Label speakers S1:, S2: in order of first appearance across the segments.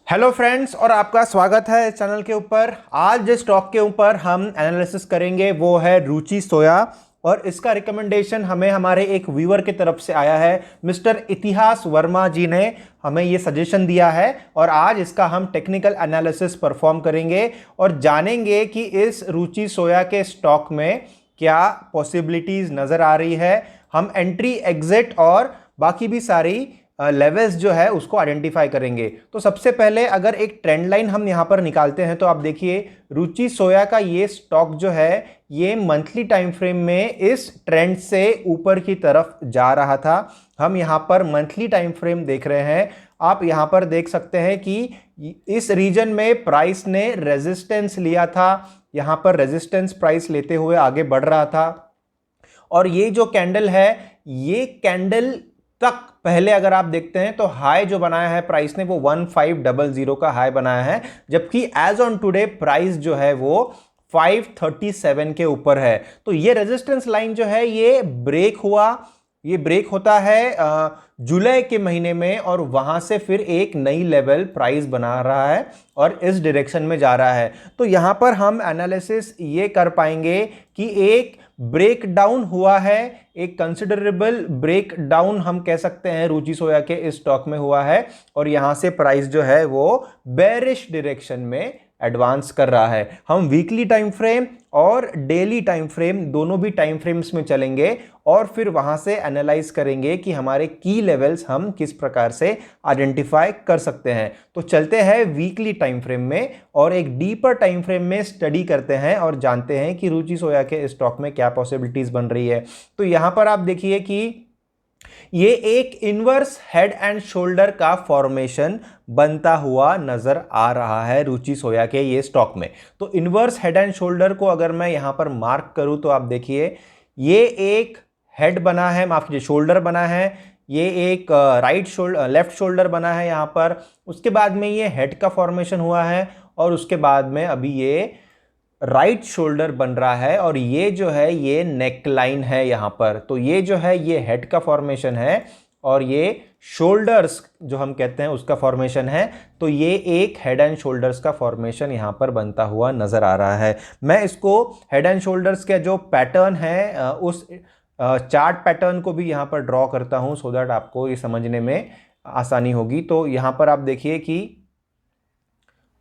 S1: Hello friends, और आपका स्वागत है इस चैनल के ऊपर। आज जिस स्टॉक के ऊपर हम एनालिसिस करेंगे वो है रुचि सोया, और इसका रिकमेंडेशन हमें हमारे एक व्यूअर की तरफ से आया है। मिस्टर इतिहास वर्मा जी ने हमें ये सजेशन दिया है, और आज इसका हम टेक्निकल एनालिसिस परफॉर्म करेंगे और जानेंगे कि इस रुचि सोया के स्टॉक में क्या पॉसिबिलिटीज नजर आ रही है। हम एंट्री, एग्जिट और बाकी भी सारी लेवल्स जो है उसको आइडेंटिफाई करेंगे। तो सबसे पहले अगर एक ट्रेंड लाइन हम यहां पर निकालते हैं तो आप देखिए रुचि सोया का ये स्टॉक जो है ये मंथली टाइम फ्रेम में इस ट्रेंड से ऊपर की तरफ जा रहा था। हम यहां पर मंथली टाइम फ्रेम देख रहे हैं। आप यहां पर देख सकते हैं कि इस रीजन में प्राइस ने रेजिस्टेंस लिया था। यहां पर रेजिस्टेंस प्राइस लेते हुए आगे बढ़ रहा था, और ये जो कैंडल है, ये कैंडल तक पहले अगर आप देखते हैं तो हाई जो बनाया है प्राइस ने वो 1500 का हाई बनाया है, जबकि एज ऑन टुडे प्राइस जो है वो 537 के ऊपर है। तो ये रेजिस्टेंस लाइन जो है ये ब्रेक हुआ। ये ब्रेक होता है जुलाई के महीने में, और वहां से फिर एक नई लेवल प्राइस बना रहा है और इस डायरेक्शन में जा रहा है। तो यहां पर हम एनालिसिस ये कर पाएंगे कि एक ब्रेक डाउन हुआ है, एक कंसिडरेबल ब्रेक डाउन हम कह सकते हैं रुचि सोया के इस स्टॉक में हुआ है, और यहां से प्राइस जो है वो बेरिश डायरेक्शन में एडवांस कर रहा है। हम वीकली टाइम फ्रेम और डेली टाइम फ्रेम दोनों भी टाइम फ्रेम्स में चलेंगे और फिर वहां से एनालाइज करेंगे कि हमारे की लेवल्स हम किस प्रकार से आइडेंटिफाई कर सकते हैं। तो चलते हैं वीकली टाइम फ्रेम में और एक डीपर टाइम फ्रेम में स्टडी करते हैं और जानते हैं कि रुचि सोया के स्टॉक में क्या पॉसिबिलिटीज बन रही है। तो यहां पर आप देखिए कि ये एक इनवर्स हेड एंड शोल्डर का फॉर्मेशन बनता हुआ नजर आ रहा है रुचि सोया के ये स्टॉक में। तो इनवर्स हेड एंड शोल्डर को अगर मैं यहां पर मार्क करूं तो आप देखिए ये एक हेड बना है, माफ कीजिए शोल्डर बना है, ये एक लेफ्ट शोल्डर बना है यहां पर। उसके बाद में ये हेड का फॉर्मेशन हुआ है, और उसके बाद में अभी ये राइट शोल्डर बन रहा है, और ये जो है ये नेक लाइन है यहां पर। तो ये जो है ये हेड का फॉर्मेशन है, और ये शोल्डर्स जो हम कहते हैं उसका फॉर्मेशन है। तो ये एक हेड एंड शोल्डर्स का फॉर्मेशन यहां पर बनता हुआ नजर आ रहा है। मैं इसको हेड एंड शोल्डर्स का जो पैटर्न है उस चार्ट पैटर्न को भी यहां पर ड्रॉ करता हूं, सो दैट आपको ये समझने में आसानी होगी। तो यहां पर आप देखिए कि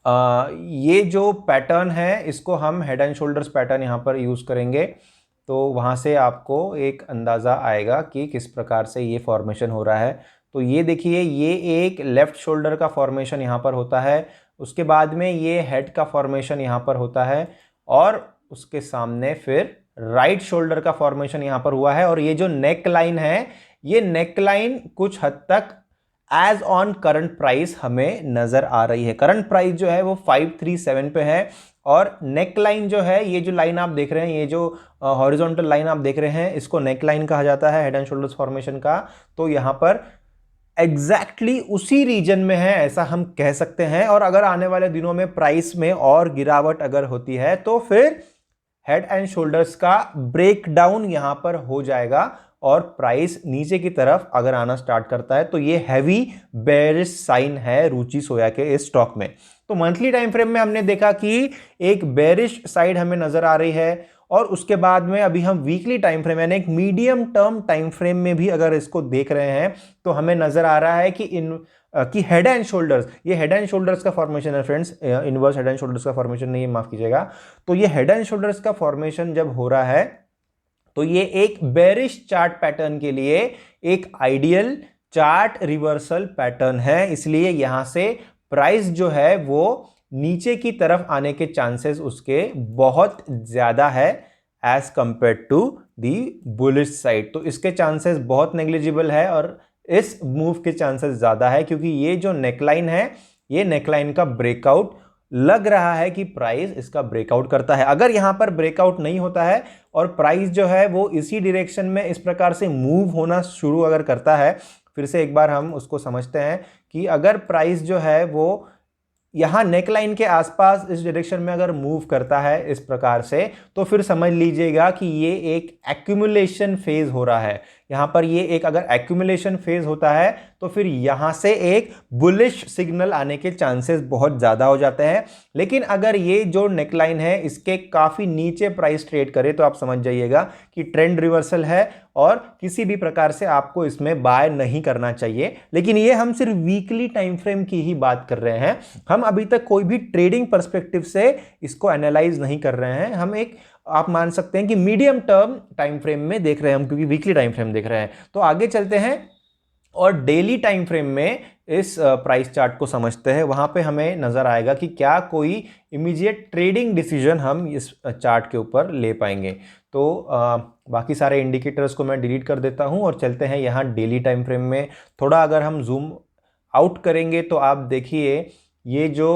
S1: ये जो पैटर्न है इसको हम हेड एंड शोल्डर्स पैटर्न यहां पर यूज करेंगे, तो वहां से आपको एक अंदाजा आएगा कि किस प्रकार से ये फॉर्मेशन हो रहा है। तो ये देखिए ये एक लेफ्ट शोल्डर का फॉर्मेशन यहां पर होता है, उसके बाद में ये हेड का फॉर्मेशन यहां पर होता है, और उसके सामने फिर राइट शोल्डर का फॉर्मेशन यहां पर हुआ है। और ये जो नेक लाइन है, ये नेक लाइन कुछ हद तक एज ऑन करंट प्राइस हमें नजर आ रही है। करंट प्राइस जो है वो 537 पे है, और नेक लाइन जो है, ये जो लाइन आप देख रहे हैं, ये जो हॉरिजॉन्टल लाइन आप देख रहे हैं, इसको नेक लाइन कहा जाता है हेड एंड शोल्डर्स फॉर्मेशन का। तो यहां पर एग्जैक्टली उसी रीजन में है ऐसा हम कह सकते हैं। और अगर आने वाले दिनों में प्राइस में और गिरावट अगर होती है तो फिर हेड एंड शोल्डर्स का ब्रेक डाउन यहां पर हो जाएगा, और प्राइस नीचे की तरफ अगर आना स्टार्ट करता है तो ये हैवी बेरिश साइन है रुचि सोया के इस स्टॉक में। तो मंथली टाइम फ्रेम में हमने देखा कि एक बेरिश साइड हमें नजर आ रही है, और उसके बाद में अभी हम वीकली टाइम फ्रेम यानी एक मीडियम टर्म टाइम फ्रेम में भी अगर इसको देख रहे हैं तो हमें नजर आ रहा है कि हेड एंड शोल्डर्स, ये हेड एंड शोल्डर्स का फॉर्मेशन है friends, inverse head and shoulders का फॉर्मेशन नहीं है, माफ कीजिएगा। तो ये हेड एंड शोल्डर्स का फॉर्मेशन जब हो रहा है तो ये एक बेरिश चार्ट पैटर्न के लिए एक आइडियल चार्ट रिवर्सल पैटर्न है, इसलिए यहां से प्राइस जो है वो नीचे की तरफ आने के चांसेस उसके बहुत ज्यादा है as compare to the bullish side. तो इसके चांसेस बहुत नेग्लिजिबल है, और इस मूव के चांसेस ज्यादा है, क्योंकि ये जो नेकलाइन है, ये नेकलाइन का ब्रेकआउट लग रहा है कि प्राइस इसका ब्रेकआउट करता है। अगर यहां पर ब्रेकआउट नहीं होता है और प्राइस जो है वो इसी डायरेक्शन में इस प्रकार से मूव होना शुरू अगर करता है, फिर से एक बार हम उसको समझते हैं कि अगर प्राइस जो है वो यहां नेकलाइन के आसपास इस डायरेक्शन में अगर मूव करता है इस प्रकार से, तो फिर समझ लीजिएगा कि ये एक एक्यूमुलेशन फेज हो रहा है, यहाँ पर ये एक अगर एक्यूमुलेशन फेज होता है तो फिर यहाँ से एक बुलिश सिग्नल आने के चांसेस बहुत ज़्यादा हो जाते हैं। लेकिन अगर ये जो नेकलाइन है इसके काफ़ी नीचे प्राइस ट्रेड करे तो आप समझ जाइएगा कि ट्रेंड रिवर्सल है और किसी भी प्रकार से आपको इसमें बाय नहीं करना चाहिए। लेकिन ये हम सिर्फ वीकली टाइम फ्रेम की ही बात कर रहे हैं, हम अभी तक कोई भी ट्रेडिंग पर्सपेक्टिव से इसको एनालाइज नहीं कर रहे हैं। हम एक आप मान सकते हैं कि मीडियम टर्म टाइम फ्रेम में देख रहे हैं हम, क्योंकि वीकली टाइम फ्रेम देख रहे हैं। तो आगे चलते हैं और डेली टाइम फ्रेम में इस प्राइस चार्ट को समझते हैं। वहां पे हमें नजर आएगा कि क्या कोई इमीडिएट ट्रेडिंग डिसीजन हम इस चार्ट के ऊपर ले पाएंगे। तो बाकी सारे इंडिकेटर्स को मैं डिलीट कर देता हूं और चलते हैं यहाँ डेली टाइम फ्रेम में। थोड़ा अगर हम जूम आउट करेंगे तो आप देखिए ये जो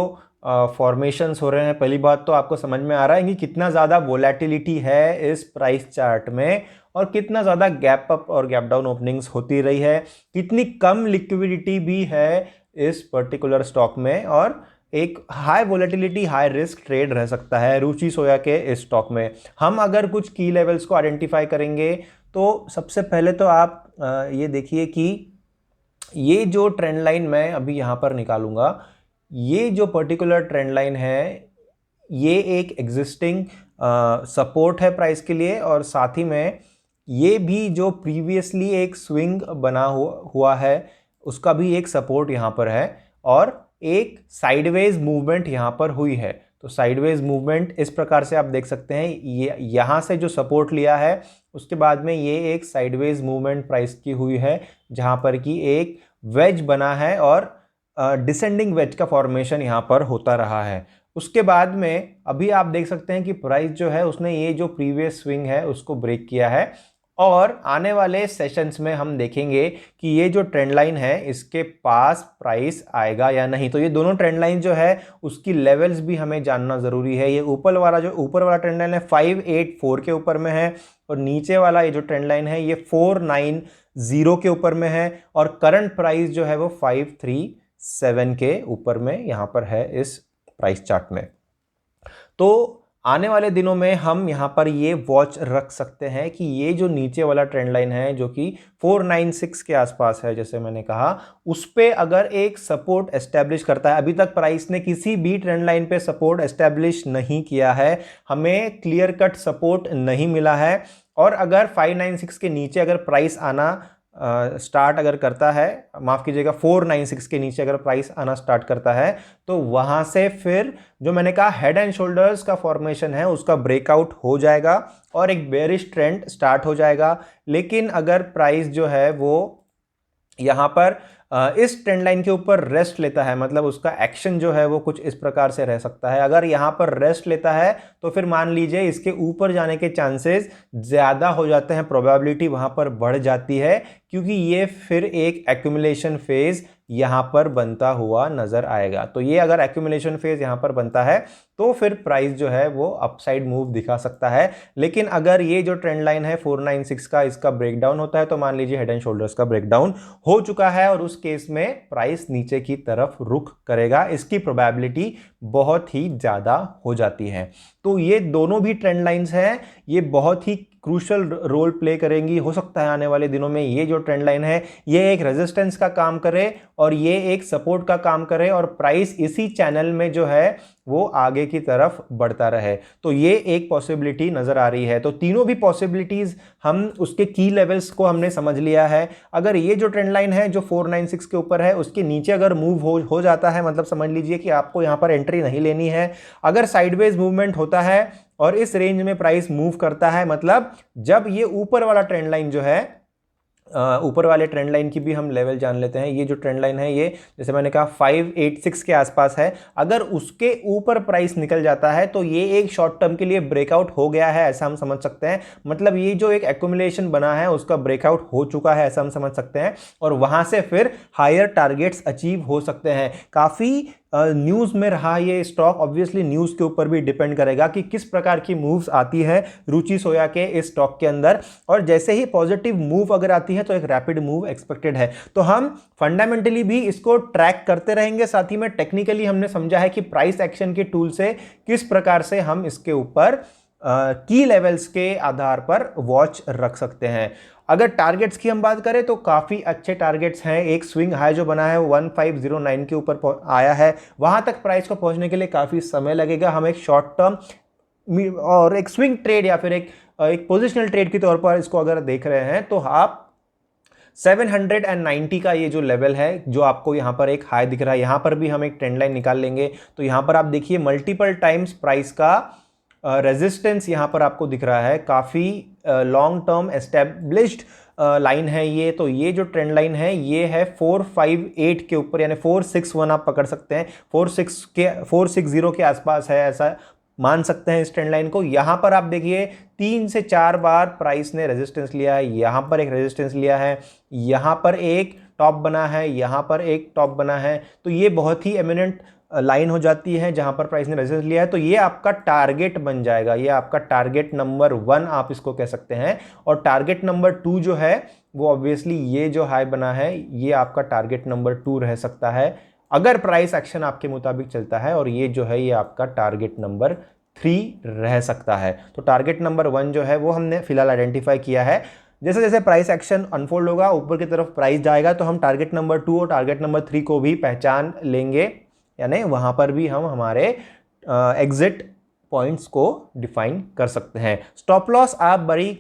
S1: फॉर्मेशंस हो रहे हैं, पहली बात तो आपको समझ में आ रहा है कि कितना ज़्यादा वोलेटिलिटी है इस प्राइस चार्ट में और कितना ज़्यादा गैप अप और गैप डाउन ओपनिंग्स होती रही है, कितनी कम लिक्विडिटी भी है इस पर्टिकुलर स्टॉक में और एक high volatility high risk trade रह सकता है रुचि सोया के इस स्टॉक में। हम अगर कुछ की लेवल्स को आइडेंटिफाई करेंगे तो सबसे पहले तो आप ये देखिए कि ये जो ट्रेंड लाइन मैं अभी यहाँ पर निकालूंगा, ये जो पर्टिकुलर ट्रेंड लाइन है ये एक एग्जिस्टिंग सपोर्ट है प्राइस के लिए और साथ ही में ये भी जो प्रीवियसली एक स्विंग बना हुआ है उसका भी एक सपोर्ट यहाँ पर है और एक साइडवेज मूवमेंट यहाँ पर हुई है। तो साइडवेज मूवमेंट इस प्रकार से आप देख सकते हैं, ये यहाँ से जो सपोर्ट लिया है उसके बाद में ये एक साइडवेज मूवमेंट प्राइस की हुई है जहाँ पर कि एक वेज बना है और डिसेंडिंग वेज का फॉर्मेशन यहाँ पर होता रहा है। उसके बाद में अभी आप देख सकते हैं कि प्राइस जो है उसने ये जो प्रीवियस स्विंग है उसको ब्रेक किया है और आने वाले सेशंस में हम देखेंगे कि ये जो ट्रेंड लाइन है इसके पास प्राइस आएगा या नहीं। तो ये दोनों ट्रेंड लाइन जो है उसकी लेवल्स भी हमें जानना ज़रूरी है। ये ऊपर वाला ट्रेंड लाइन है 584 के ऊपर में है और नीचे वाला ये जो ट्रेंड लाइन है ये 490 के ऊपर में है और करंट प्राइस जो है वो 537 के ऊपर में यहाँ पर है इस प्राइस चार्ट में। तो आने वाले दिनों में हम यहाँ पर ये वॉच रख सकते हैं कि ये जो नीचे वाला ट्रेंड लाइन है जो कि 496 के आसपास है, जैसे मैंने कहा, उस पे अगर एक सपोर्ट एस्टेब्लिश करता है। अभी तक प्राइस ने किसी भी ट्रेंड लाइन पे सपोर्ट एस्टेब्लिश नहीं किया है, हमें क्लियर कट सपोर्ट नहीं मिला है और अगर 596 के नीचे अगर प्राइस आना स्टार्ट अगर करता है, माफ़ कीजिएगा 496 के नीचे अगर प्राइस आना स्टार्ट करता है तो वहाँ से फिर जो मैंने कहा हेड एंड शोल्डर्स का फॉर्मेशन है उसका ब्रेकआउट हो जाएगा और एक बेरिश ट्रेंड स्टार्ट हो जाएगा। लेकिन अगर प्राइस जो है वो यहाँ पर इस ट्रेंड लाइन के ऊपर रेस्ट लेता है, मतलब उसका एक्शन जो है वो कुछ इस प्रकार से रह सकता है। अगर यहाँ पर रेस्ट लेता है तो फिर मान लीजिए इसके ऊपर जाने के चांसेस ज़्यादा हो जाते हैं, प्रोबेबिलिटी वहाँ पर बढ़ जाती है क्योंकि ये फिर एक एक्यूमुलेशन फेज यहाँ पर बनता हुआ नजर आएगा। तो ये अगर एक्यूमुलेशन फेज यहाँ पर बनता है तो फिर प्राइस जो है वो अपसाइड मूव दिखा सकता है। लेकिन अगर ये जो ट्रेंड लाइन है 496 का इसका ब्रेकडाउन होता है तो मान लीजिए हेड एंड शोल्डर्स का ब्रेकडाउन हो चुका है और उस केस में प्राइस नीचे की तरफ रुख करेगा, इसकी प्रोबेबिलिटी बहुत ही ज़्यादा हो जाती है। तो ये दोनों भी ट्रेंड लाइंस हैं, ये बहुत ही क्रूशल रोल प्ले करेंगी। हो सकता है आने वाले दिनों में ये जो ट्रेंड लाइन है ये एक रेजिस्टेंस का काम करे और ये एक सपोर्ट का काम करे और प्राइस इसी चैनल में जो है वो आगे की तरफ बढ़ता रहे। तो ये एक पॉसिबिलिटी नजर आ रही है। तो तीनों भी पॉसिबिलिटीज हम उसके की लेवल्स को हमने समझ लिया है। अगर ये जो ट्रेंड लाइन है जो 496 के ऊपर है उसके नीचे अगर मूव हो जाता है, मतलब समझ लीजिए कि आपको यहाँ पर एंट्री नहीं लेनी है। अगर साइडवेज मूवमेंट होता है और इस रेंज में प्राइस मूव करता है, मतलब जब ये ऊपर वाला ट्रेंड लाइन जो है, ऊपर वाले ट्रेंड लाइन की भी हम लेवल जान लेते हैं। ये जो ट्रेंड लाइन है ये जैसे मैंने कहा 586 के आसपास है, अगर उसके ऊपर प्राइस निकल जाता है तो ये एक शॉर्ट टर्म के लिए ब्रेकआउट हो गया है ऐसा हम समझ सकते हैं। मतलब ये जो एक एक्यूमुलेशन बना है उसका ब्रेकआउट हो चुका है ऐसा हम समझ सकते हैं और वहां से फिर हायर टारगेट्स अचीव हो सकते हैं। काफ़ी न्यूज़ में रहा ये स्टॉक, ऑब्वियसली न्यूज़ के ऊपर भी डिपेंड करेगा कि किस प्रकार की मूव्स आती है रुचि सोया के इस स्टॉक के अंदर, और जैसे ही पॉजिटिव मूव अगर आती है तो एक रैपिड मूव एक्सपेक्टेड है। तो हम फंडामेंटली भी इसको ट्रैक करते रहेंगे, साथ ही में टेक्निकली हमने समझा है कि प्राइस एक्शन के टूल से किस प्रकार से हम इसके ऊपर की लेवल्स के आधार पर वॉच रख सकते हैं। अगर टारगेट्स की हम बात करें तो काफ़ी अच्छे टारगेट्स हैं। एक स्विंग हाई जो बना है 1509 के ऊपर आया है, वहां तक प्राइस को पहुंचने के लिए काफ़ी समय लगेगा। हम एक शॉर्ट टर्म और एक स्विंग ट्रेड या फिर एक पोजिशनल ट्रेड के तौर पर इसको अगर देख रहे हैं तो आप 790 का ये जो लेवल है, जो आपको यहां पर एक हाई दिख रहा है, यहां पर भी हम एक ट्रेंड लाइन निकाल लेंगे तो यहां पर आप देखिए मल्टीपल टाइम्स प्राइस का रेजिस्टेंस यहां पर आपको दिख रहा है। काफ़ी लॉन्ग टर्म एस्टेब्लिश्ड लाइन है ये। तो ये जो ट्रेंड लाइन है ये है 458 के ऊपर, यानी 461 आप पकड़ सकते हैं, 460 के आसपास है, ऐसा मान सकते हैं इस ट्रेंड लाइन को। यहां पर आप देखिए 3 से 4 बार प्राइस ने रेजिस्टेंस लिया है, यहां पर एक रेजिस्टेंस लिया है, यहां पर एक टॉप बना है, यहां पर एक टॉप बना है। तो ये बहुत ही एमिनेंट लाइन हो जाती है जहां पर प्राइस ने रेजिस्टेंस लिया है। तो ये आपका टारगेट बन जाएगा, ये आपका टारगेट नंबर 1 आप इसको कह सकते हैं। और टारगेट नंबर 2 जो है वो ऑब्वियसली ये जो हाई बना है ये आपका टारगेट नंबर 2 रह सकता है अगर प्राइस एक्शन आपके मुताबिक चलता है। और ये जो है ये आपका टारगेट नंबर 3 रह सकता है। तो टारगेट नंबर 1 जो है वो हमने फिलहाल आइडेंटिफाई किया है। जैसे जैसे प्राइस एक्शन अनफोल्ड होगा, ऊपर की तरफ प्राइस जाएगा, तो हम टारगेट नंबर 2 और टारगेट नंबर 3 को भी पहचान लेंगे, यानी वहां पर भी हम हमारे एग्जिट पॉइंट्स को डिफाइन कर सकते हैं। स्टॉप लॉस आप बड़ी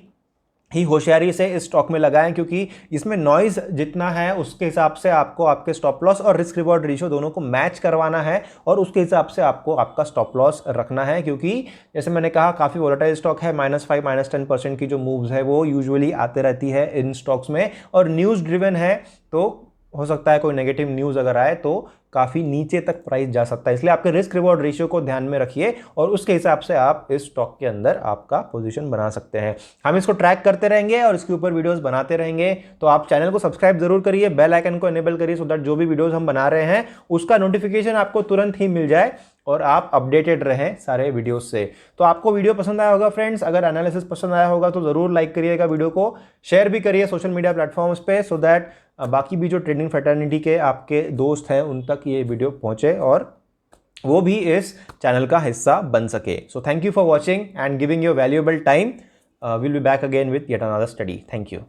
S1: ही होशियारी से इस स्टॉक में लगाएं, क्योंकि इसमें नॉइज जितना है उसके हिसाब से आपको आपके स्टॉप लॉस और रिस्क रिवॉर्ड रेशियो दोनों को मैच करवाना है और उसके हिसाब से आपको आपका स्टॉप लॉस रखना है। क्योंकि जैसे मैंने कहा काफ़ी वोलेटाइल स्टॉक है, -5 -10% की जो मूव्स है वो यूजुअली आते रहती है इन स्टॉक्स में, और न्यूज़ ड्रिवन है तो हो सकता है कोई नेगेटिव न्यूज़ अगर आए तो काफ़ी नीचे तक प्राइस जा सकता है। इसलिए आपके रिस्क रिवॉर्ड रेशियो को ध्यान में रखिए और उसके हिसाब से आप इस स्टॉक के अंदर आपका पोजीशन बना सकते हैं। हम इसको ट्रैक करते रहेंगे और इसके ऊपर वीडियोस बनाते रहेंगे। तो आप चैनल को सब्सक्राइब जरूर करिए, बेल आइकन को एनेबल करिए, सो दैट जो भी वीडियोस हम बना रहे हैं उसका नोटिफिकेशन आपको तुरंत ही मिल जाए और आप अपडेटेड रहें सारे वीडियोस से। तो आपको वीडियो पसंद आया होगा फ्रेंड्स, अगर एनालिसिस पसंद आया होगा तो ज़रूर लाइक करिएगा वीडियो को, शेयर भी करिए सोशल मीडिया प्लेटफॉर्म्स पे, सो दैट बाकी भी जो ट्रेडिंग फ्रेटर्निटी के आपके दोस्त हैं उन तक ये वीडियो पहुंचे और वो भी इस चैनल का हिस्सा बन सके। So thank you for watching and giving your valuable time. Will be back again with yet another study. Thank you.